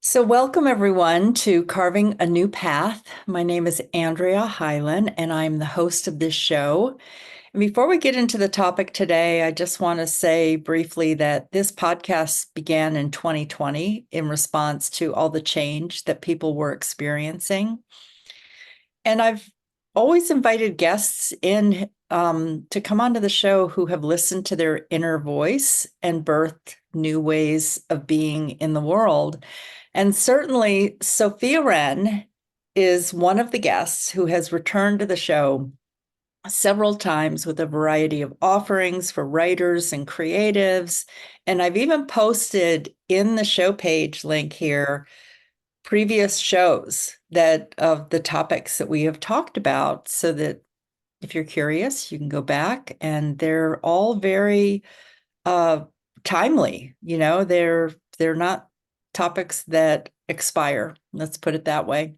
So, welcome everyone to Carving a New Path. My name is Andrea Hyland, and I'm the host of this show. And before we get into the topic today, I just want to say briefly that this podcast began in 2020 in response to all the change that people were experiencing. And I've always invited guests in to come onto the show who have listened to their inner voice and birthed new ways of being in the world. And certainly, Sofia Wren is one of the guests who has returned to the show several times with a variety of offerings for writers and creatives. And I've even posted in the show page link here previous shows that of the topics that we have talked about so that if you're curious, you can go back and they're all very uh timely. They're not topics that expire. Let's put it that way.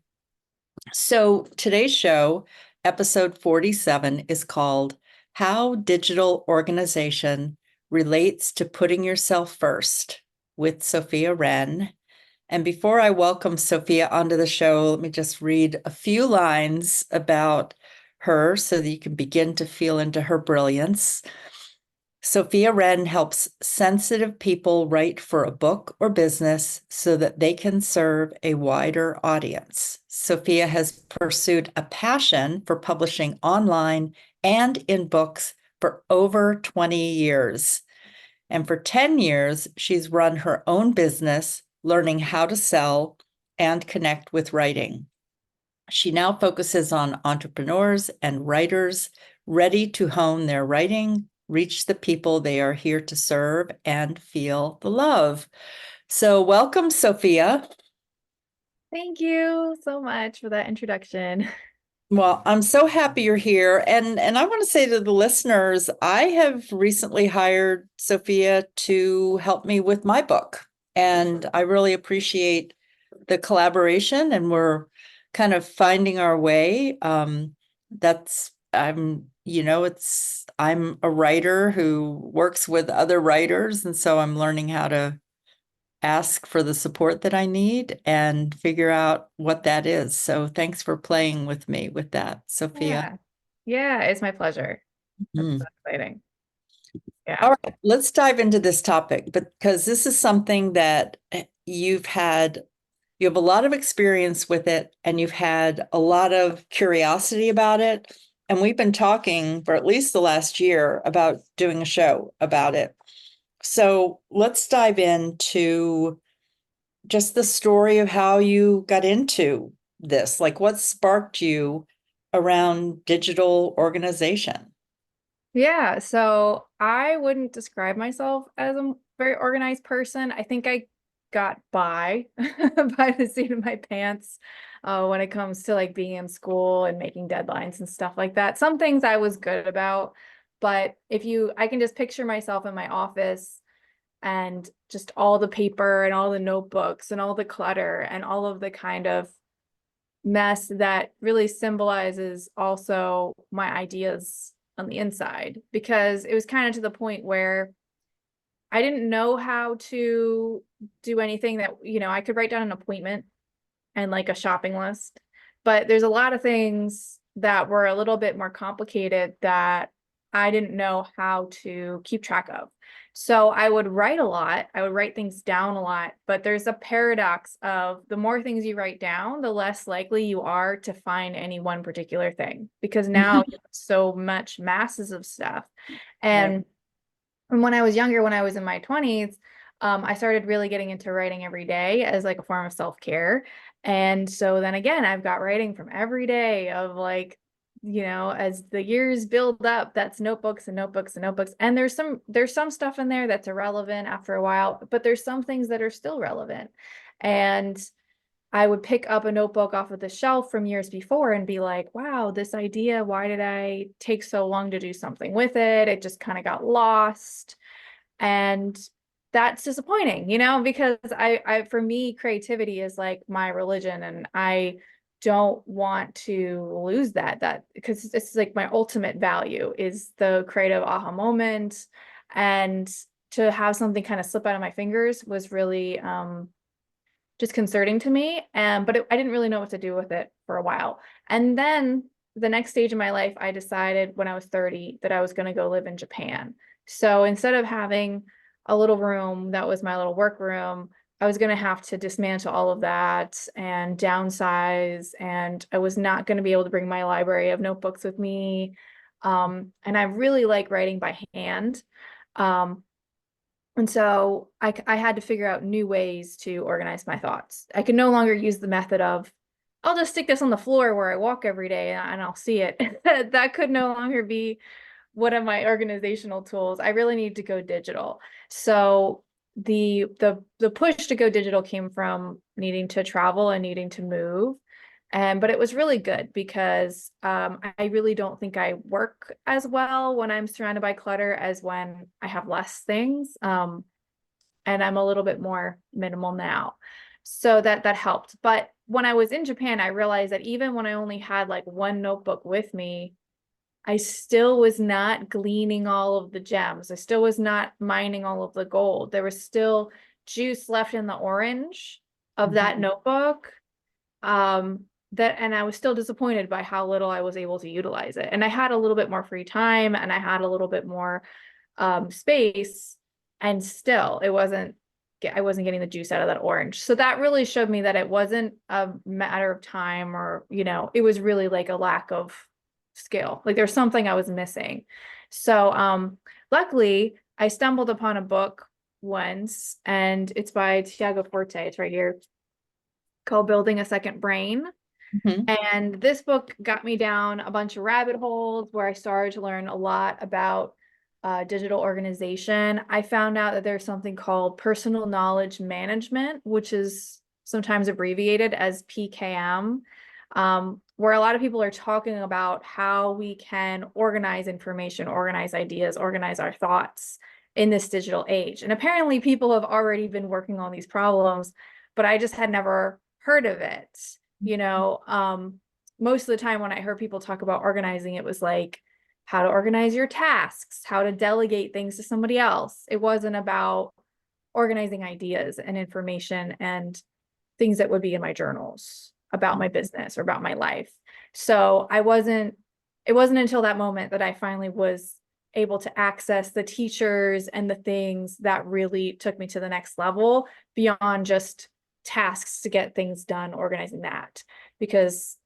So today's show, episode 47, is called How Digital Organization Relates to Putting Yourself First with Sofia Wren. And before I welcome Sofia onto the show, let me just read a few lines about her so that you can begin to feel into her brilliance. Sofia Wren helps sensitive people write for a book or business so that they can serve a wider audience. Sofia has pursued a passion for publishing online and in books for over 20 years. And for 10 years, she's run her own business, learning how to sell and connect with writing. She now focuses on entrepreneurs and writers ready to hone their writing, reach the people they are here to serve, and feel the love. So, welcome, Sofia. Thank you so much for that introduction. Well, I'm so happy you're here. And I want to say to the listeners, I have recently hired Sofia to help me with my book. And I really appreciate the collaboration and we're kind of finding our way. That's I'm a writer who works with other writers, and so I'm learning how to ask for the support that I need and figure out what that is. So thanks for playing with me with that, Sofia. Yeah. Yeah, it's my pleasure. That's so Mm. exciting. Yeah. All right, let's dive into this topic because this is something that you have a lot of experience with it and you've had a lot of curiosity about it. And we've been talking for at least the last year about doing a show about it. So let's dive into just the story of how you got into this. Like what sparked you around digital organization? Yeah. So I wouldn't describe myself as a very organized person. I think I got by by the seat of my pants when it comes to like being in school and making deadlines and stuff like that. Some things I was good about, but I can just picture myself in my office and just all the paper and all the notebooks and all the clutter and all of the kind of mess that really symbolizes also my ideas on the inside, because it was kind of to the point where I didn't know how to do anything that, I could write down an appointment and like a shopping list, but there's a lot of things that were a little bit more complicated that I didn't know how to keep track of. So I would write a lot, I would write things down a lot, but there's a paradox of the more things you write down, the less likely you are to find any one particular thing, because now you have so much masses of stuff. Right. And when I was younger, when I was in my 20s, I started really getting into writing every day as like a form of self-care. And so then again, I've got writing from every day of like, as the years build up, that's notebooks and notebooks and notebooks. And there's some stuff in there that's irrelevant after a while, but there's some things that are still relevant. And I would pick up a notebook off of the shelf from years before and be like, wow, this idea, why did I take so long to do something with it? It just kind of got lost. And that's disappointing, because for me, creativity is like my religion, and I don't want to lose that because it's like my ultimate value is the creative aha moment. And to have something kind of slip out of my fingers was really disconcerting to me. But I didn't really know what to do with it for a while. And then the next stage of my life, I decided when I was 30 that I was going to go live in Japan. So instead of having a little room that was my little work room, I was going to have to dismantle all of that and downsize. And I was not going to be able to bring my library of notebooks with me. And I really like writing by hand. Um, and so I had to figure out new ways to organize my thoughts. I could no longer use the method of, I'll just stick this on the floor where I walk every day and I'll see it. That could no longer be one of my organizational tools. I really need to go digital. So the push to go digital came from needing to travel and needing to move. But it was really good because I really don't think I work as well when I'm surrounded by clutter as when I have less things. And I'm a little bit more minimal now. So that helped. But when I was in Japan, I realized that even when I only had like one notebook with me, I still was not gleaning all of the gems. I still was not mining all of the gold. There was still juice left in the orange of that notebook. And I was still disappointed by how little I was able to utilize it. And I had a little bit more free time and I had a little bit more space, and still I wasn't getting the juice out of that orange. So that really showed me that it wasn't a matter of time or, it was really like a lack of skill. Like there's something I was missing. So luckily I stumbled upon a book once, and it's by Tiago Forte. It's right here, called Building a Second Brain. Mhm. And this book got me down a bunch of rabbit holes where I started to learn a lot about digital organization. I found out that there's something called personal knowledge management, which is sometimes abbreviated as PKM, where a lot of people are talking about how we can organize information, organize ideas, organize our thoughts in this digital age. And apparently people have already been working on these problems, but I just had never heard of it. Most of the time when I heard people talk about organizing, it was like how to organize your tasks, how to delegate things to somebody else. It wasn't about organizing ideas and information and things that would be in my journals about my business or about my life. So it wasn't until that moment that I finally was able to access the teachers and the things that really took me to the next level beyond just tasks to get things done, organizing that, because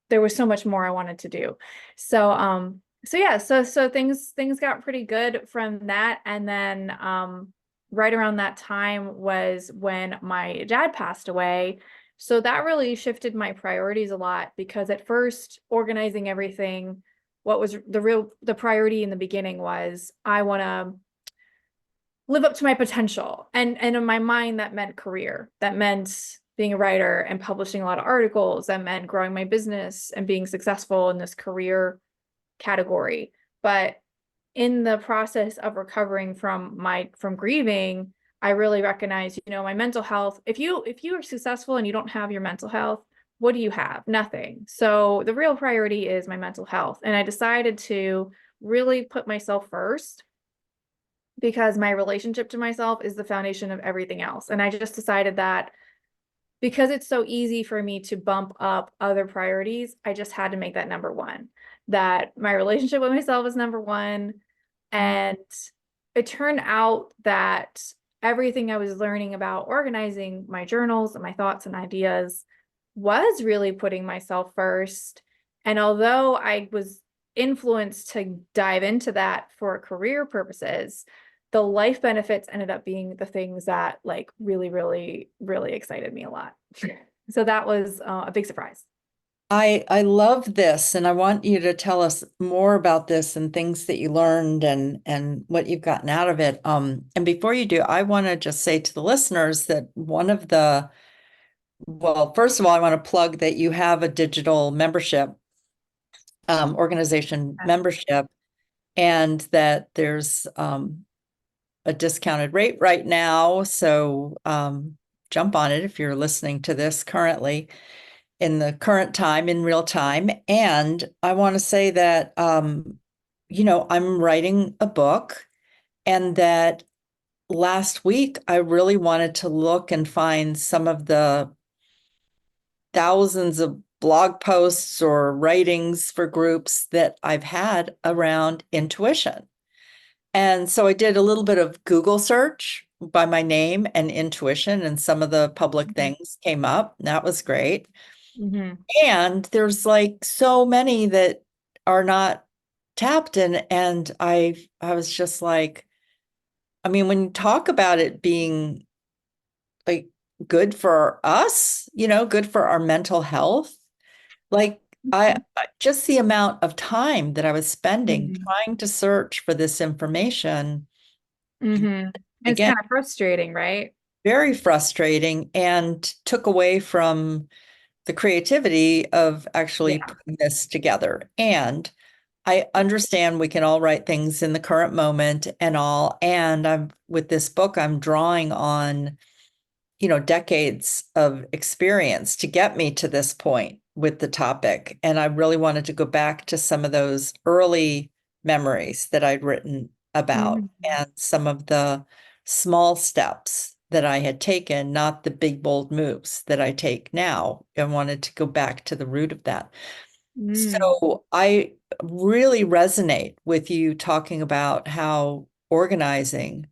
there was so much more I wanted to do. So things got pretty good from that. And then right around that time was when my dad passed away. So that really shifted my priorities a lot, because at first organizing everything, what was the priority in the beginning was I want to live up to my potential. And in my mind, that meant career. That meant being a writer and publishing a lot of articles. That meant growing my business and being successful in this career category. But in the process of recovering from grieving, I really recognized, my mental health. If you are successful and you don't have your mental health, what do you have? Nothing. So the real priority is my mental health. And I decided to really put myself first, because my relationship to myself is the foundation of everything else. And I just decided that because it's so easy for me to bump up other priorities, I just had to make that number one, that my relationship with myself is number one. And it turned out that everything I was learning about organizing my journals and my thoughts and ideas was really putting myself first. And although I was influenced to dive into that for career purposes, the life benefits ended up being the things that like really, really, really excited me a lot. So that was a big surprise. I love this, and I want you to tell us more about this and things that you learned and what you've gotten out of it. And before you do, I want to just say to the listeners that well, first of all, I want to plug that you have a digital membership, organization membership, and that there's a discounted rate right now. So jump on it if you're listening to this currently, in the current time, in real time. And I want to say that, I'm writing a book, and that last week I really wanted to look and find some of the thousands of blog posts or writings for groups that I've had around intuition. And so I did a little bit of Google search by my name and intuition, and some of the public things came up. That was great. Mm-hmm. And there's like so many that are not tapped in. And I was just like, I mean, when you talk about it being like good for us, good for our mental health, like just the amount of time that I was spending Mm-hmm. trying to search for this information, Mm-hmm. It's again, kind of frustrating, right? very frustrating and took away from the creativity of actually Yeah. putting this together. And I understand we can all write things in the current moment and all. And I'm with this book, I'm drawing on decades of experience to get me to this point with the topic. And I really wanted to go back to some of those early memories that I'd written about Mm-hmm. and some of the small steps that I had taken, not the big, bold moves that I take now. I wanted to go back to the root of that. Mm. So I really resonate with you talking about how organizing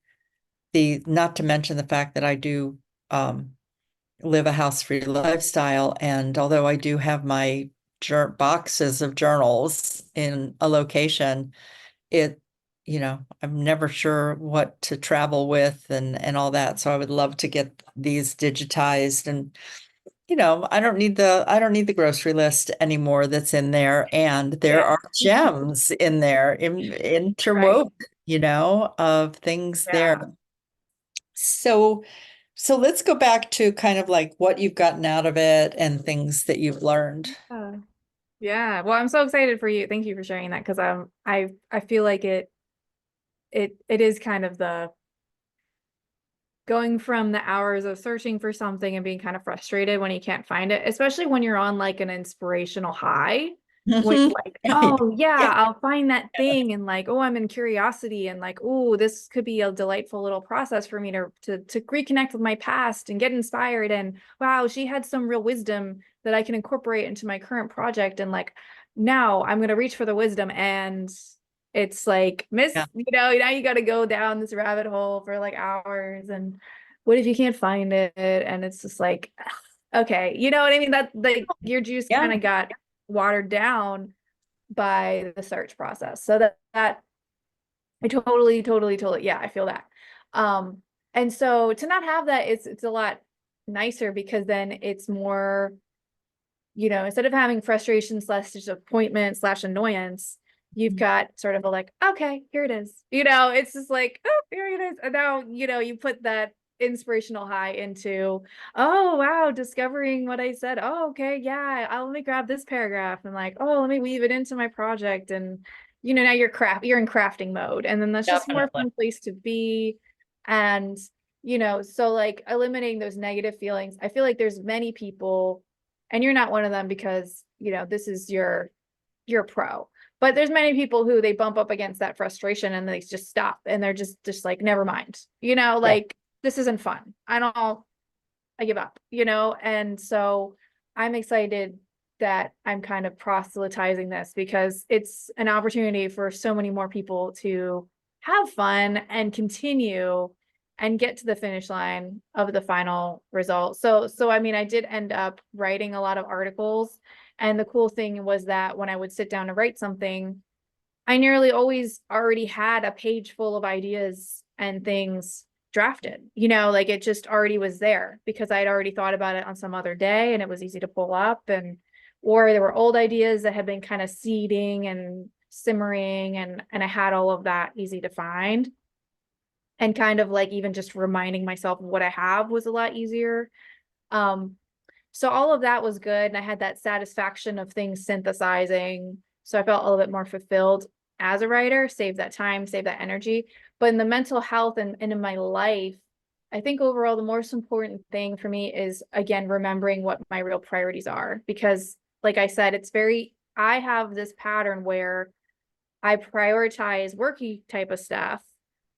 not to mention the fact that I do um, live a house-free lifestyle. And although I do have my boxes of journals in a location, it, I'm never sure what to travel with and all that. So I would love to get these digitized and I don't need the grocery list anymore that's in there. And there Yeah. are gems in there, Right. interwoven, of things there. Yeah. So so let's go back to kind of like what you've gotten out of it and things that you've learned. Uh, yeah. Well, I'm so excited for you. Thank you for sharing that because I feel like it is kind of the going from the hours of searching for something and being kind of frustrated when you can't find it, especially when you're on like an inspirational high, when Mhm. you're like, Right. oh yeah, Yeah. I'll find that thing and like, oh, I'm in curiosity and like, oh, this could be a delightful little process for me to reconnect with my past and get inspired. And wow, she had some real wisdom that I can incorporate into my current project. And like now I'm gonna reach for the wisdom and it's like Yeah. now you got to go down this rabbit hole for like hours and what if you can't find it and it's just like okay, you know what I mean, that like your juice kind Yeah. of got watered down by the search process, so that I totally, yeah, I feel that. um and so to not have that, it's a lot nicer because then it's more, instead of having frustration slash disappointment slash annoyance, you've got sort of a like, okay, here it is. It's just like, oh, here it is. And now, you put that inspirational high into, oh, wow, discovering what I said. Oh, okay, yeah, let me grab this paragraph and like, oh, let me weave it into my project. And, now you're in crafting mode. And then that's just a more Definitely. fun place to be. And, so like eliminating those negative feelings. I feel like there's many people, and you're not one of them because this is your pro, but there's many people who they bump up against that frustration and they just stop and they're just like, never mind, Yeah. like this isn't fun, I give up, and so I'm excited that I'm kind of proselytizing this because it's an opportunity for so many more people to have fun and continue and get to the finish line of the final result. So I mean, I did end up writing a lot of articles, and the cool thing was that when I would sit down to write something, I nearly always already had a page full of ideas and things drafted, like it just already was there because I'd already thought about it on some other day and it was easy to pull up, or there were old ideas that had been kind of seeding and simmering, and I had all of that easy to find. And kind of like even just reminding myself of what I have was a lot easier. Um, so all of that was good. And I had that satisfaction of things synthesizing. So I felt a little bit more fulfilled as a writer, save that time, save that energy. But in the mental health and in my life, I think overall the most important thing for me is again remembering what my real priorities are. Because like I said, I have this pattern where I prioritize worky type of stuff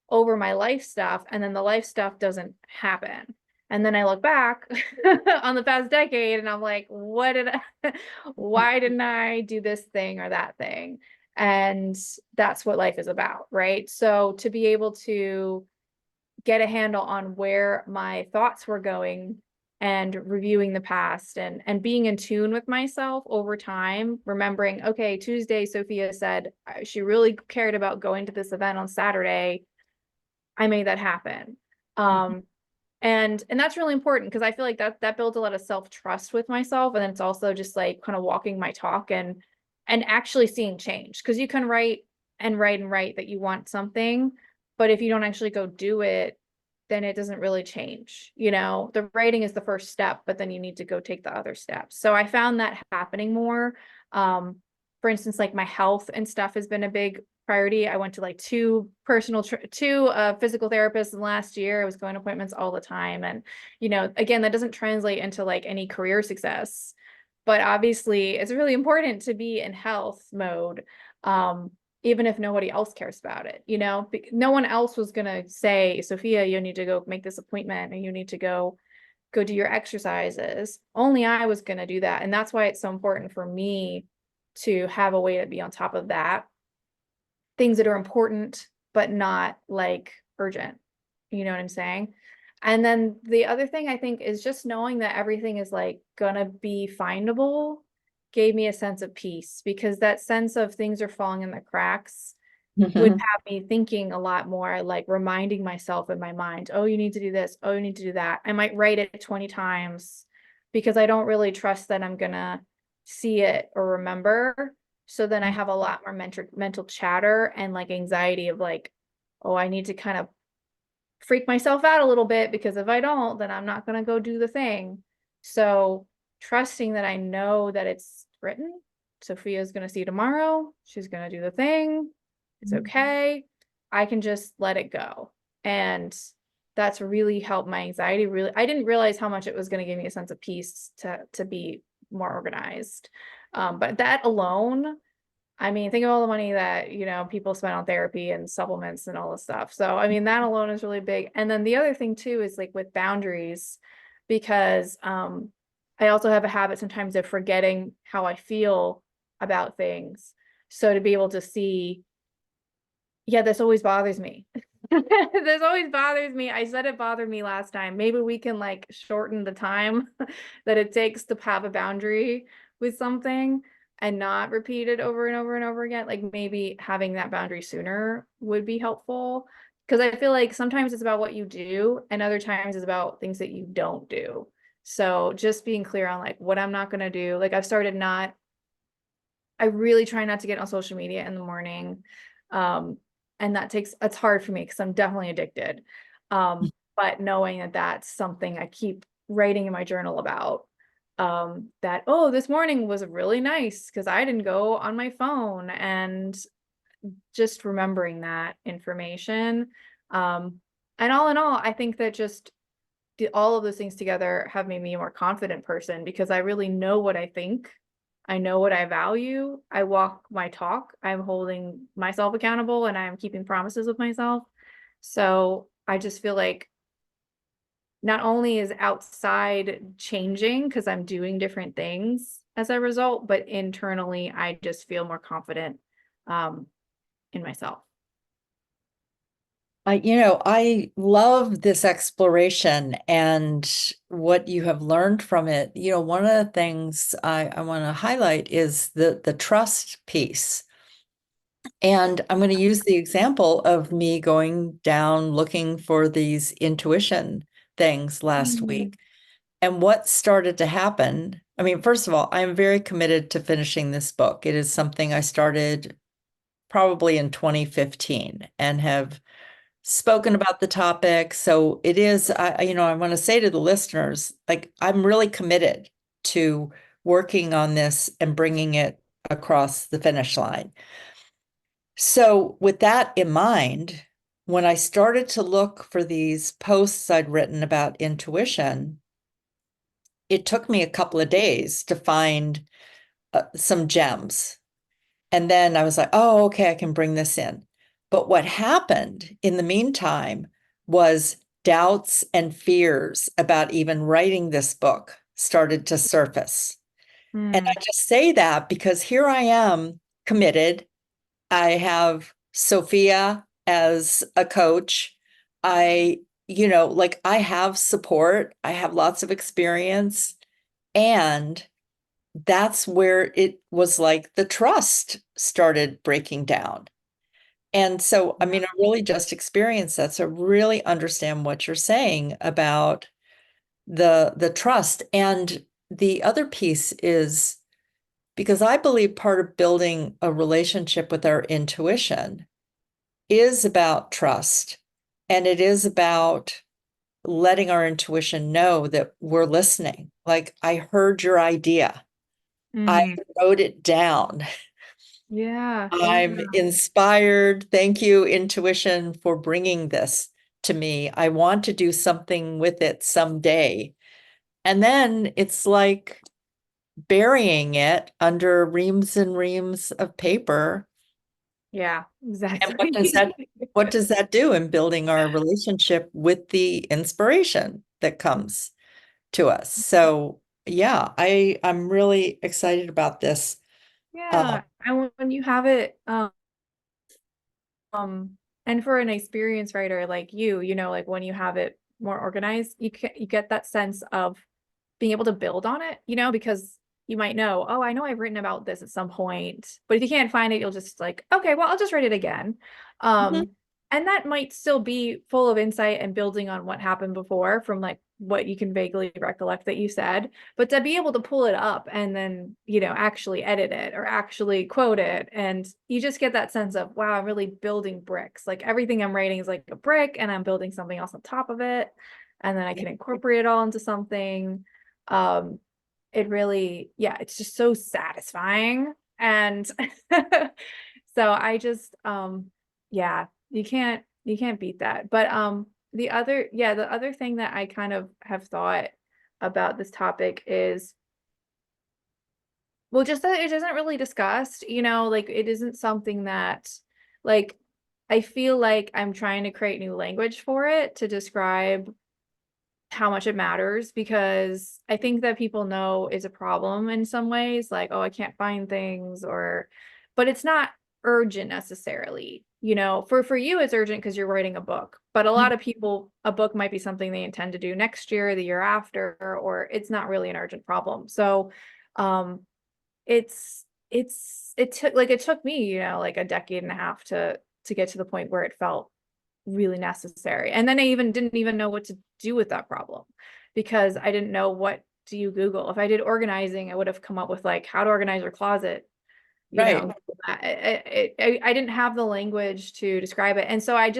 over my life stuff, and then the life stuff doesn't happen. And then I look back on the past decade and I'm like, why didn't I do this thing or that thing? And that's what life is about, right? So to be able to get a handle on where my thoughts were going and reviewing the past and being in tune with myself over time, remembering, okay, Tuesday, Sophia said she really cared about going to this event on Saturday. I made that happen. And that's really important because I feel like that builds a lot of self-trust with myself. And then it's also just like kind of walking my talk and actually seeing change. Because you can write and write and write that you want something, but if you don't actually go do it, then it doesn't really change. You know, the writing is the first step, but then you need to go take the other steps. So I found that happening more. For instance, like my health and stuff has been a big priority. I went to like two physical therapists in the last year. I was going to appointments all the time. And, you know, again, that doesn't translate into like any career success, but obviously it's really important to be in health mode. Even if nobody else cares about it, you know, no one else was going to say, Sophia, you need to go make this appointment and you need to go do your exercises. Only I was going to do that. And that's why it's so important for me to have a way to be on top of that. Things that are important, but not like urgent. You know what I'm saying? And then the other thing I think is just knowing that everything is like gonna be findable gave me a sense of peace, because that sense of things are falling in the cracks would have me thinking a lot more, like reminding myself in my mind, oh, you need to do this, oh, you need to do that. I might write it 20 times because I don't really trust that I'm gonna see it or remember. So then I have a lot more mental chatter and like anxiety of like, oh, I need to kind of freak myself out a little bit, because if I don't, then I'm not going to go do the thing. So trusting that I know that it's written. Sophia's going to see tomorrow. She's going to do the thing. It's okay. I can just let it go. And that's really helped my anxiety. Really, I didn't realize how much it was going to give me a sense of peace to be more organized. But that alone, I mean, think of all the money that, you know, people spend on therapy and supplements and all this stuff. So, I mean, that alone is really big. And then the other thing too is like with boundaries, because I also have a habit sometimes of forgetting how I feel about things. So to be able to see, yeah, this always bothers me. This always bothers me. I said it bothered me last time. Maybe we can like shorten the time that it takes to have a boundary with something and not repeat it over and over and over again. Like maybe having that boundary sooner would be helpful. Because I feel like sometimes it's about what you do, and other times it's about things that you don't do. So just being clear on like what I'm not going to do. Like I really try not to get on social media in the morning. And it's hard for me because I'm definitely addicted. But knowing that that's something I keep writing in my journal about, that, oh, this morning was really nice because I didn't go on my phone, and just remembering that information. And all in all, I think that just all of those things together have made me a more confident person, because I really know what I think. I know what I value. I walk my talk. I'm holding myself accountable and I'm keeping promises with myself. So I just feel like not only is outside changing because I'm doing different things as a result, but internally, I just feel more confident in myself. I love this exploration and what you have learned from it. One of the things I want to highlight is the trust piece. And I'm going to use the example of me going down looking for these intuition things last week. And what started to happen, I mean, first of all, I'm very committed to finishing this book. It is something I started probably in 2015 and have spoken about the topic. So it is, I want to say to the listeners, like, I'm really committed to working on this and bringing it across the finish line. So with that in mind, when I started to look for these posts I'd written about intuition, it took me a couple of days to find some gems. And then I was like, oh, okay, I can bring this in. But what happened in the meantime was doubts and fears about even writing this book started to surface. And I Mm, just say that because here I am committed. I have Sophia as a coach. I have support. I have lots of experience. And that's where it was like the trust started breaking down. And so, I yeah. mean, I really just experienced that. So really understand what you're saying about the trust. And the other piece is because I believe part of building a relationship with our intuition is about trust. And it is about letting our intuition know that we're listening. Like, I heard your idea. I Mm, wrote it down. yeah, I'm yeah, inspired. Thank you, intuition, for bringing this to me. I want to do something with it someday. And then it's like burying it under reams and reams of paper. yeah, And what does that do in building our relationship with the inspiration that comes to us? So yeah, I'm really excited about this. Yeah. And when you have it, and for an experienced writer like you know, like when you have it more organized, you get that sense of being able to build on it, you know, because you might know, oh, I know I've written about this at some point, but if you can't find it, you'll just like, okay, well, I'll just write it again. Mhm. Um, and that might still be full of insight and building on what happened before from like what you can vaguely recollect that you said, but to be able to pull it up and then, you know, actually edit it or actually quote it. And you just get that sense of, wow, I'm really building bricks. Like everything I'm writing is like a brick and I'm building something else on top of it. And then I can incorporate it all into something. It really, yeah, it's just so satisfying. And so I just yeah, you can't beat that. But the other thing that I kind of have thought about this topic is, well, just that it isn't really discussed, you know, like it isn't something that, like, I feel like I'm trying to create new language for it to describe how much it matters, because I think that people know is a problem in some ways, like, oh, I can't find things, or, but it's not urgent necessarily. You know, for you, it's urgent because you're writing a book, but a lot of people, a book might be something they intend to do next year, the year after, or it's not really an urgent problem. So, um, it took me, you know, like a decade and a half to get to the point where it felt really necessary. And then I even didn't even know what to do with that problem, because I didn't know, what do you Google? If I did organizing, I would have come up with like how to organize your closet, you Right. know. I didn't have the language to describe it. And so I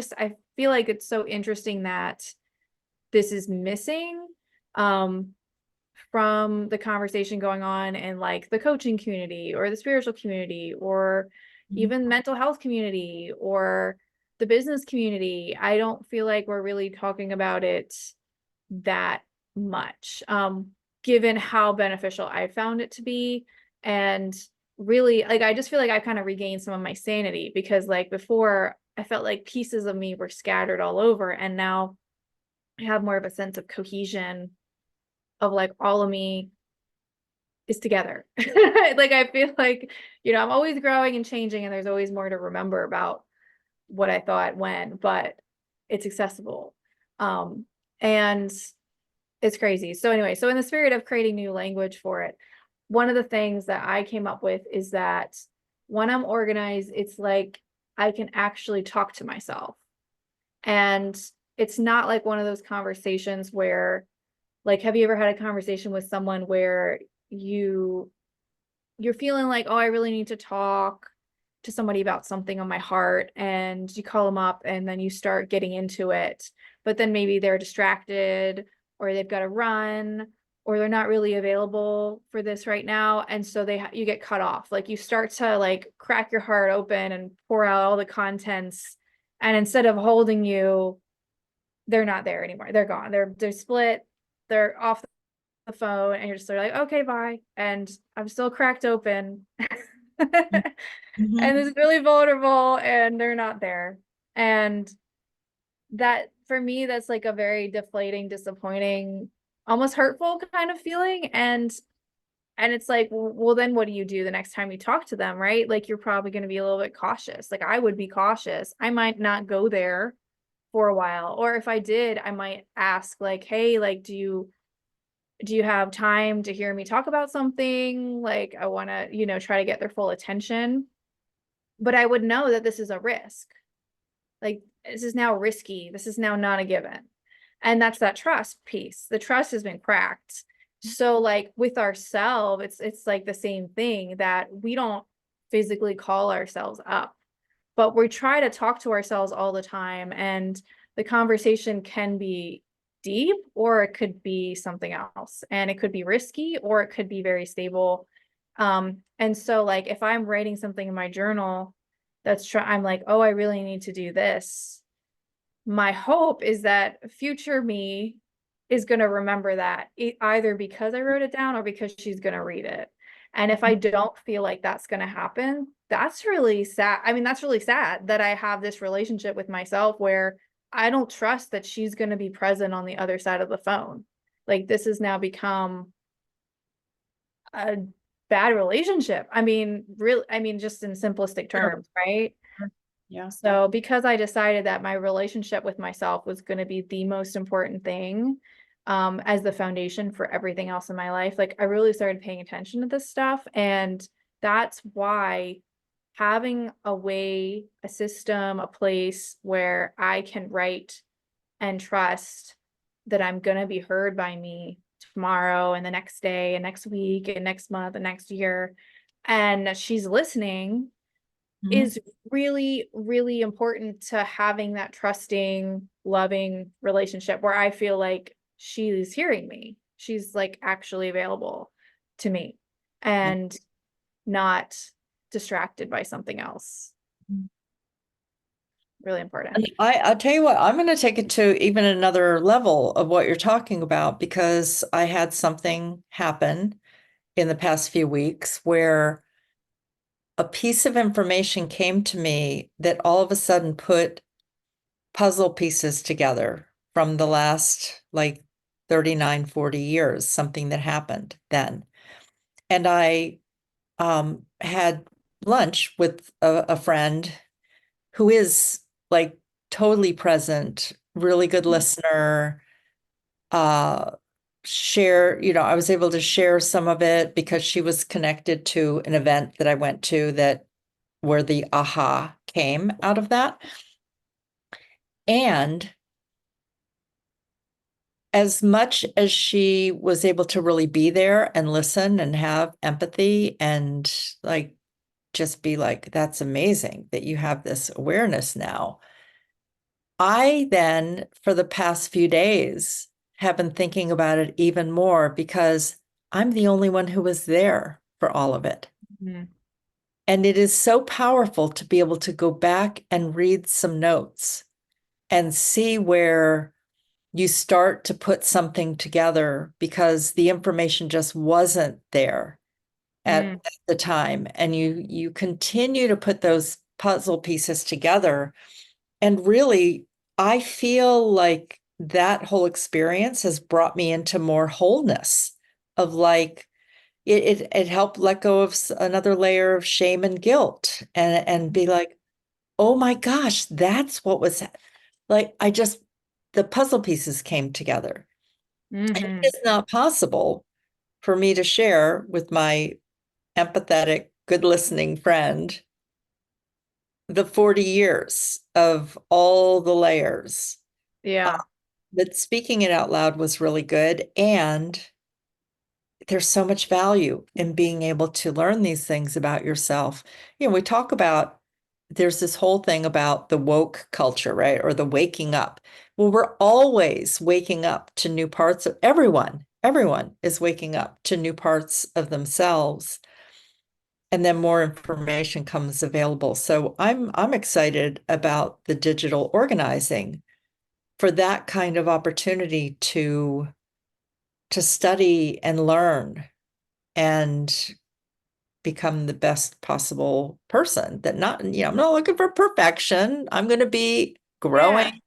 feel like it's so interesting that this is missing um from the conversation going on in like the coaching community or the spiritual community or Mhm. even mental health community or the business community. I don't feel like we're really talking about it that much, given how beneficial I found it to be. And really, like, I just feel like I kind of regained some of my sanity, because like before, I felt like pieces of me were scattered all over. And now I have more of a sense of cohesion, of like all of me is together. Like I feel like, you know, I'm always growing and changing, and there's always more to remember about what I thought when, but it's accessible. And it's crazy. So anyway, so in the spirit of creating new language for it, one of the things that I came up with is that when I'm organized, it's like I can actually talk to myself. And it's not like one of those conversations where, like, have you ever had a conversation with someone where you you're feeling like, oh, I really need to talk to somebody about something on my heart, and you call them up and then you start getting into it, but then maybe they're distracted, or they've got to run, or they're not really available for this right now, and so you get cut off. Like you start to like crack your heart open and pour out all the contents, and instead of holding you, they're not there anymore. They're gone. They're split. They're off the phone, and you're just sort of like, okay, bye. And I'm still cracked open. And Mhm. it's really vulnerable and they're not there. And that for me, that's like a very deflating, disappointing, almost hurtful kind of feeling. And it's like, well, then what do you do the next time you talk to them, right? Like you're probably going to be a little bit cautious. Like I would be cautious. I might not go there for a while. Or if I did, I might ask like, hey, like, do you have time to hear me talk about something? Like I want to, try to get their full attention. But I would know that this is a risk. Like this is now risky. This is now not a given. And that's that trust piece. The trust has been cracked. So like with ourselves, it's like the same thing that we don't physically call ourselves up, but we try to talk to ourselves all the time. And the conversation can be deep or it could be something else. And it could be risky or it could be very stable. And so like if I'm writing something in my journal I'm like, oh, I really need to do this. My hope is that future me is going to remember that either because I wrote it down or because she's going to read it. And if I don't feel like that's going to happen, that's really sad. I mean, that's really sad that I have this relationship with myself where I don't trust that she's going to be present on the other side of the phone. Like this has now become a bad relationship. I mean, really, I mean, just in simplistic Sure. terms, right? Yeah. So because I decided that my relationship with myself was going to be the most important thing, as the foundation for everything else in my life, like I really started paying attention to this stuff. And that's why having a way, a system, a place where I can write and trust that I'm going to be heard by me tomorrow and the next day and next week and next month and next year, and she's listening Mhm. is really, really important to having that trusting, loving relationship where I feel like she's hearing me. She's like actually available to me and not distracted by something else. Really important. And I'll tell you what, I'm going to take it to even another level of what you're talking about because I had something happen in the past few weeks where a piece of information came to me that all of a sudden put puzzle pieces together from the last like 39, 40 years, something that happened then. And I had lunch with a friend who is like totally present, really good listener, uh, I was able to share some of it because she was connected to an event that I went to that where the aha came out of that. And as much as she was able to really be there and listen and have empathy and like just be like, that's amazing that you have this awareness now. I then, for the past few days, have been thinking about it even more because I'm the only one who was there for all of it. Mhm. And it is so powerful to be able to go back and read some notes and see where you start to put something together because the information just wasn't there at Mm, the time. And you continue to put those puzzle pieces together. And really, I feel like that whole experience has brought me into more wholeness of like it helped let go of another layer of shame and guilt and be like, oh my gosh, that's what was like the puzzle pieces came together. And it mhm. is not possible for me to share with my empathetic, good listening friend the 40 years of all the layers. Uh, Yeah. but speaking it out loud was really good. And there's so much value in being able to learn these things about yourself. We talk about there's this whole thing about the woke culture, right? Or the waking up. Well, we're always waking up to new parts of everyone. Everyone is waking up to new parts of themselves. And then more information comes available. So I'm excited about the digital organizing for that kind of opportunity to study and learn and become the best possible person. That not, I'm not looking for perfection. I'm going to be growing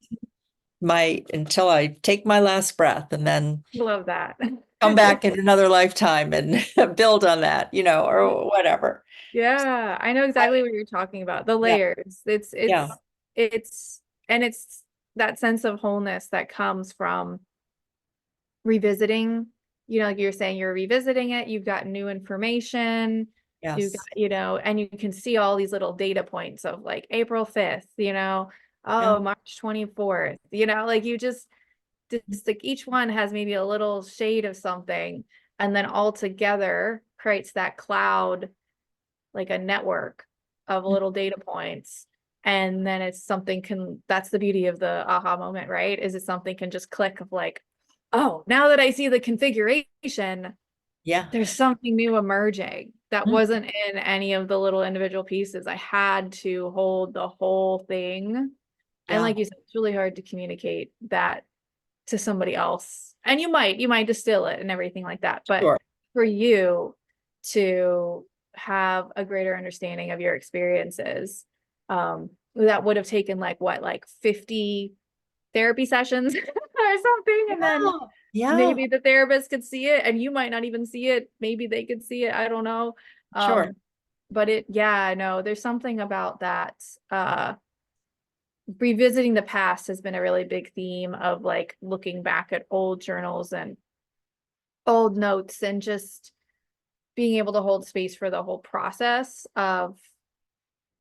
Yeah, until I take my last breath and then love that. come back in another lifetime and build on that, or whatever. Yeah, I know I- exactly what you're talking about. The yeah, layers. yeah, It's and it's that sense of wholeness that comes from revisiting, like you're saying, you're revisiting it, you've got new information, you've got, yes, and you can see all these little data points of like April 5th, yeah, oh, March 24th, like you just like each one has maybe a little shade of something, and then all together creates that cloud, like a network of little data points. And then it's something that's the beauty of the aha moment, right? Is it something can just click of like, oh, now that I see the configuration, yeah. there's something new emerging that Mm, wasn't in any of the little individual pieces. I had to hold the whole thing. And yeah, like you said, it's really hard to communicate that to somebody else. And you might distill it and everything like that. But sure. for you to have a greater understanding of your experiences, that would have taken like what, like 50 therapy sessions or something. And then Yeah, yeah, maybe the therapist could see it and you might not even see it. Maybe they could see it. I don't know. sure. But yeah, no, there's something about that. Revisiting the past has been a really big theme of like looking back at old journals and old notes and just being able to hold space for the whole process of,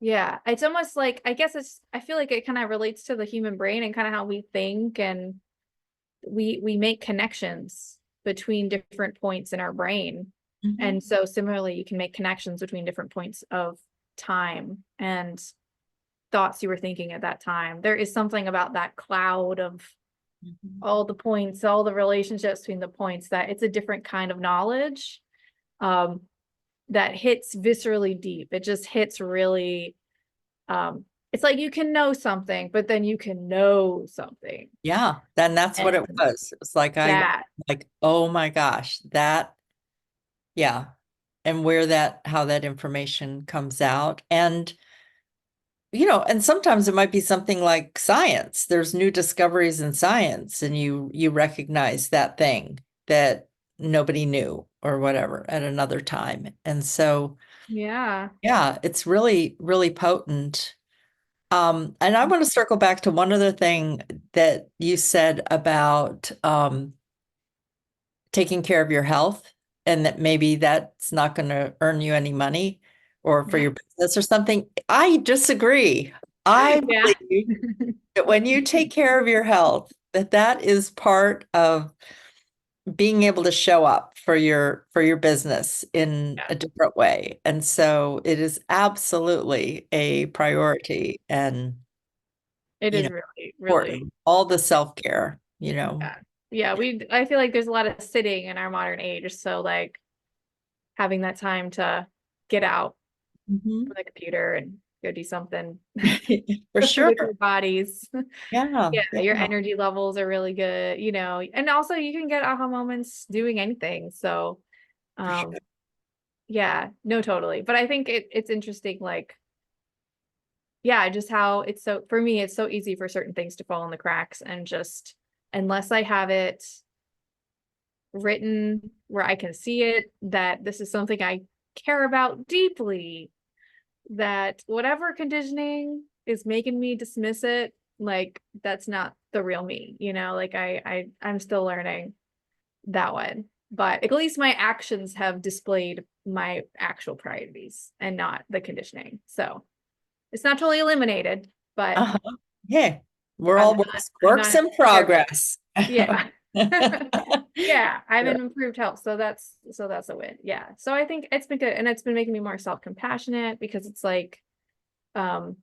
yeah, it's almost like, I feel like it kind of relates to the human brain and kind of how we think, and we make connections between different points in our brain. Mhm, And so similarly, you can make connections between different points of time and thoughts you were thinking at that time. There is something about that cloud of mhm. all the points, all the relationships between the points, that it's a different kind of knowledge, um, that hits viscerally deep. It just hits really, it's like you can know something, but then you can know something. Yeah, then that's what it And was. It was like that oh my gosh, yeah, and how that information comes out. And and sometimes it might be something like science. There's new discoveries in science, and you recognize that thing that nobody knew or whatever at another time. And so, yeah. yeah, it's really, really potent. And I want to circle back to one other thing that you said about taking care of your health, and that maybe that's not going to earn you any money or for your business or something. I disagree. I Yeah. believe that when you take care of your health, that is part of being able to show up for your business in Yeah. a different way. And so it is absolutely a priority and It you know is really, really, important. All the self-care, you know. yeah. Yeah, I feel like there's a lot of sitting in our modern age. So like having that time to get out from Mhm. the computer and go do something For sure. with your bodies. Yeah, Yeah, your yeah, energy levels are really good, and also you can get aha moments doing anything. So, for sure. um, yeah, no, totally. But I think it's interesting, like, yeah, just how for me, it's so easy for certain things to fall in the cracks, and just unless I have it written where I can see it, that this is something I care about deeply, that whatever conditioning is making me dismiss it, like that's not the real me, like I'm still learning that one. But at least my actions have displayed my actual priorities and not the conditioning. So it's not totally eliminated, but Uh-huh. Yeah, we're I'm all not I'm works not in there. progress. Yeah. Yeah, I've Sure. improved health. So that's a win. Yeah. So I think it's been good. And it's been making me more self-compassionate, because it's like, um,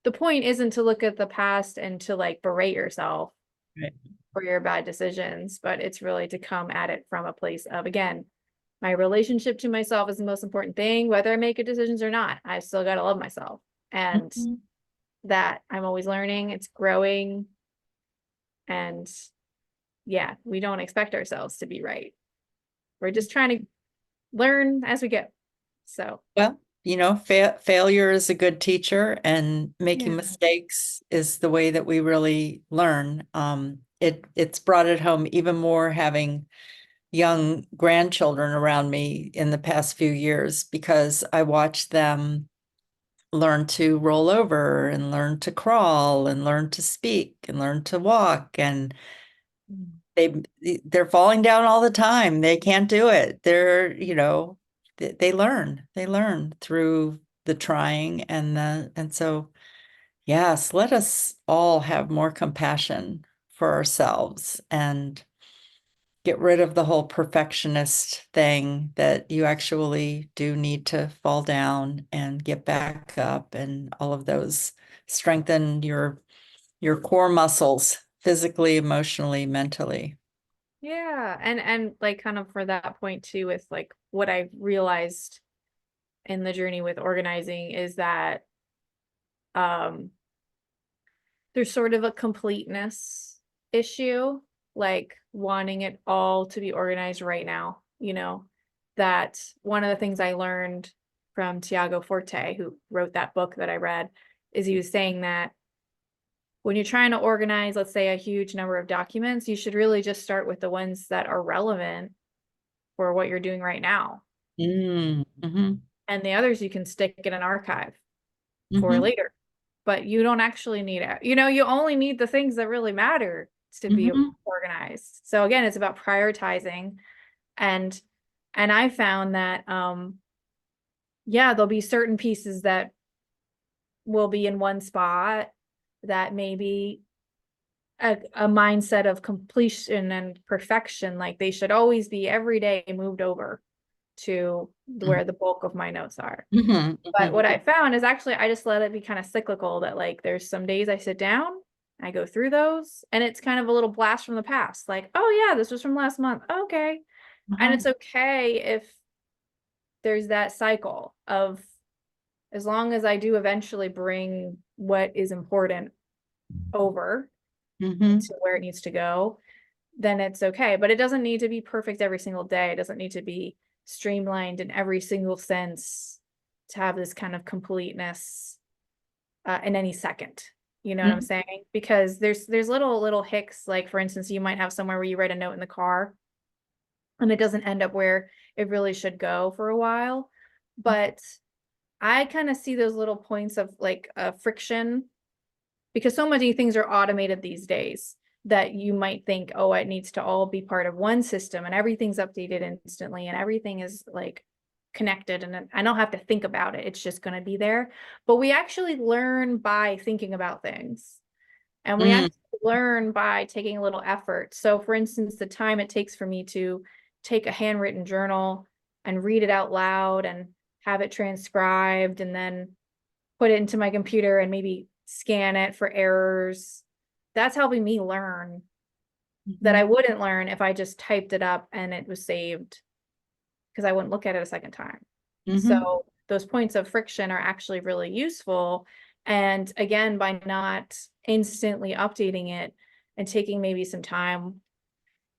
the point isn't to look at the past and to like berate yourself Right. for your bad decisions, but it's really to come at it from a place of, again, my relationship to myself is the most important thing, whether I make good decisions or not. I still got to love myself, and Mhm. that I'm always learning, it's growing. And yeah, we don't expect ourselves to be right. We're just trying to learn as we go. So, Well, failure is a good teacher, and making yeah. mistakes is the way that we really learn. It's brought it home even more having young grandchildren around me in the past few years because I watched them learn to roll over and learn to crawl and learn to speak and learn to walk, and they they're falling down all the time. They can't do it. They learn through the trying and so yes, let us all have more compassion for ourselves and get rid of the whole perfectionist thing that you actually do need to fall down and get back up and all of those strengthen your core muscles physically, emotionally, mentally. Yeah. And like kind of for that point too, with like what I realized in the journey with organizing is that um there's sort of a completeness issue, like wanting it all to be organized right now, that one of the things I learned from Tiago Forte, who wrote that book that I read, is he was saying that when you're trying to organize, let's say, a huge number of documents, you should really just start with the ones that are relevant for what you're doing right now. Mm-hmm. And the others you can stick in an archive for Mm-hmm. later. But you don't actually need it. You only need the things that really matter to be Mm-hmm. organized. So again, it's about prioritizing. And I found that yeah, there'll be certain pieces that will be in one spot that maybe a mindset of completion and perfection, like they should always be every day moved over to where the bulk of my notes are. Mm-hmm. But Mm-hmm. what I found is actually I just let it be kind of cyclical, that like there's some days I sit down, I go through those, and it's kind of a little blast from the past. Like, oh yeah, this was from last month. Okay. And Uh-huh. it's okay if there's that cycle of, as long as I do eventually bring what is important over Mm-hmm. to where it needs to go, then it's okay. But it doesn't need to be perfect every single day. It doesn't need to be streamlined in every single sense to have this kind of completeness in any second. You know what I'm Mm-hmm. saying? Because there's little hicks. Like for instance, you might have somewhere where you write a note in the car and it doesn't end up where it really should go for a while. But I kind of see those little points of like friction, because so many things are automated these days that you might think, oh, it needs to all be part of one system and everything's updated instantly and everything is like connected and I don't have to think about it. It's just going to be there. But we actually learn by thinking about things, and we Mm-hmm. actually learn by taking a little effort. So for instance, the time it takes for me to take a handwritten journal and read it out loud and have it transcribed and then put it into my computer and maybe scan it for errors. That's helping me learn that Mm-hmm. I wouldn't learn if I just typed it up and it was saved, because I wouldn't look at it a second time. Mm-hmm. So those points of friction are actually really useful. And again, by not instantly updating it and taking maybe some time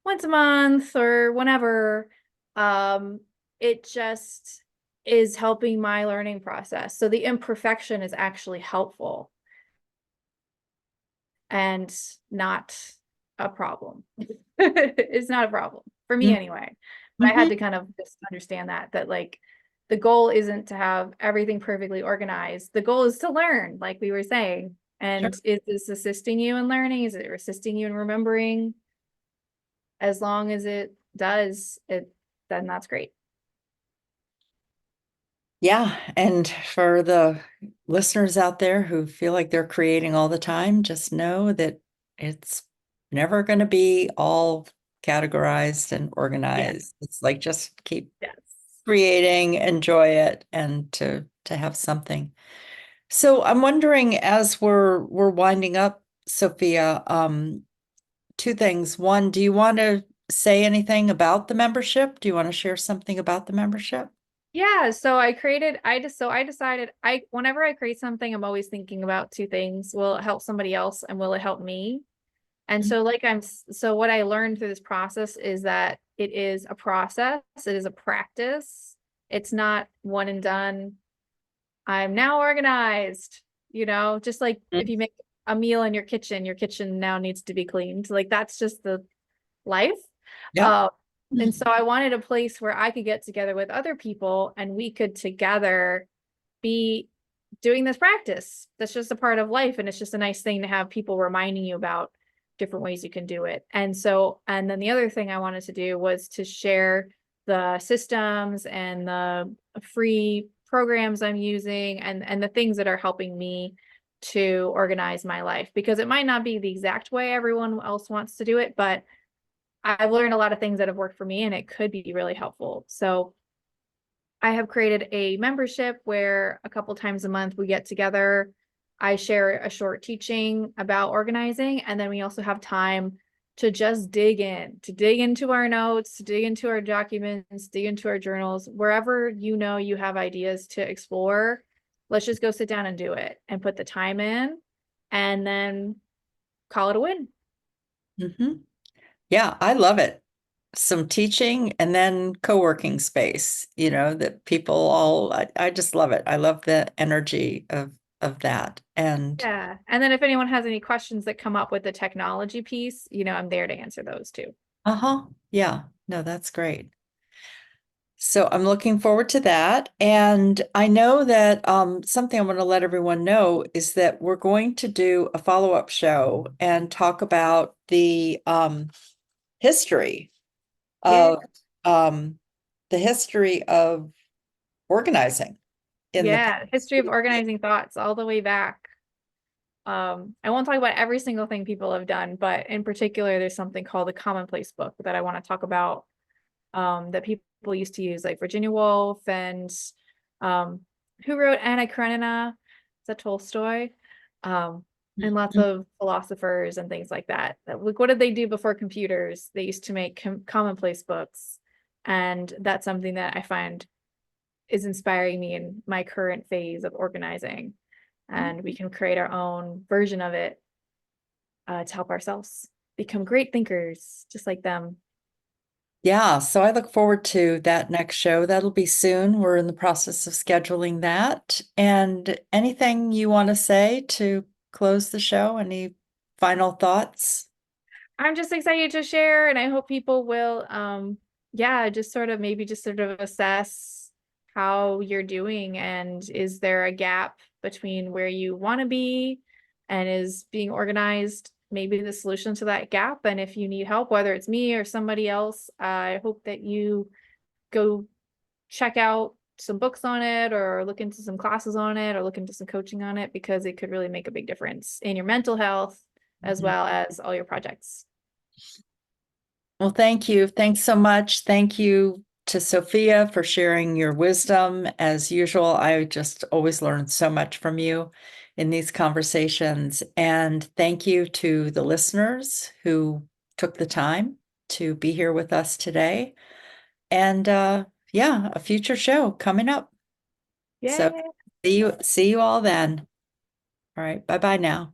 once a month or whenever, it just is helping my learning process. So the imperfection is actually helpful and not a problem. It's not a problem for me anyway. But I had Mm-hmm. to kind of just understand that like the goal isn't to have everything perfectly organized. The goal is to learn, like we were saying. Sure. And is this assisting you in learning? Is it assisting you in remembering? As long as it does, then that's great. Yeah, and for the listeners out there who feel like they're creating all the time, just know that it's never going to be all categorized and Yeah. organized. It's like just keep Yes. creating, enjoy it, and to have something. So I'm wondering, as we're winding up, Sophia, two things. One, do you want to say anything about the membership? Do you want to share something about the membership? Yeah, so I decided whenever I create something, I'm always thinking about two things. Will it help somebody else and will it help me? And so so what I learned through this process is that it is a process, it is a practice. It's not one and done. I'm now organized, just like if you make a meal in your kitchen now needs to be cleaned. Like that's just the life. Yep. Uh, and so I wanted a place where I could get together with other people and we could together be doing this practice. That's just a part of life. And it's just a nice thing to have people reminding you about different ways you can do it. And then the other thing I wanted to do was to share the systems and the free programs I'm using and the things that are helping me to organize my life, because it might not be the exact way everyone else wants to do it, but I've learned a lot of things that have worked for me and it could be really helpful. So I have created a membership where a couple times a month we get together. I share a short teaching about organizing, and then we also have time to just to dig into our notes, to dig into our documents, dig into our journals, wherever you have ideas to explore. Let's just go sit down and do it and put the time in and then call it a win. Mhm. Yeah, I love it. Some teaching and then co-working space, that people I just love it. I love the energy of that. And Yeah. And then if anyone has any questions that come up with the technology piece, I'm there to answer those too. uh-huh. Yeah. No, that's great. So I'm looking forward to that. And I know that something I want to let everyone know is that we're going to do a follow-up show and talk about the history Yeah. of um, the history of organizing in the Yeah. History of organizing thoughts all the way back. I won't talk about every single thing people have done, but in particular, there's something called the commonplace book that I want to talk about, that people used to use, like Virginia Woolf and um, who wrote Anna Karenina? Is that Tolstoy? Um, and lots Mhm. of philosophers and things like that. Like, what did they do before computers? They used to make commonplace books, and that's something that I find is inspiring me in my current phase of organizing. And we can create our own version of it, to help ourselves become great thinkers, just like them. Yeah, so I look forward to that next show. That'll be soon. We're in the process of scheduling that. And anything you want to say to close the show? Any final thoughts? I'm just excited to share, and I hope people will, yeah, just sort of maybe just sort of assess how you're doing, and is there a gap between where you want to be and is being organized maybe the solution to that gap? And if you need help, whether it's me or somebody else, I hope that you go check out some books on it or look into some classes on it or look into some coaching on it, because it could really make a big difference in your mental health as Mhm. well as all your projects. Well, thank you. Thanks so much. Thank you to Sophia for sharing your wisdom. As usual, I just always learn so much from you in these conversations. And thank you to the listeners who took the time to be here with us today. And yeah, a future show coming up. So Yay. see you all then. All right, bye-bye now.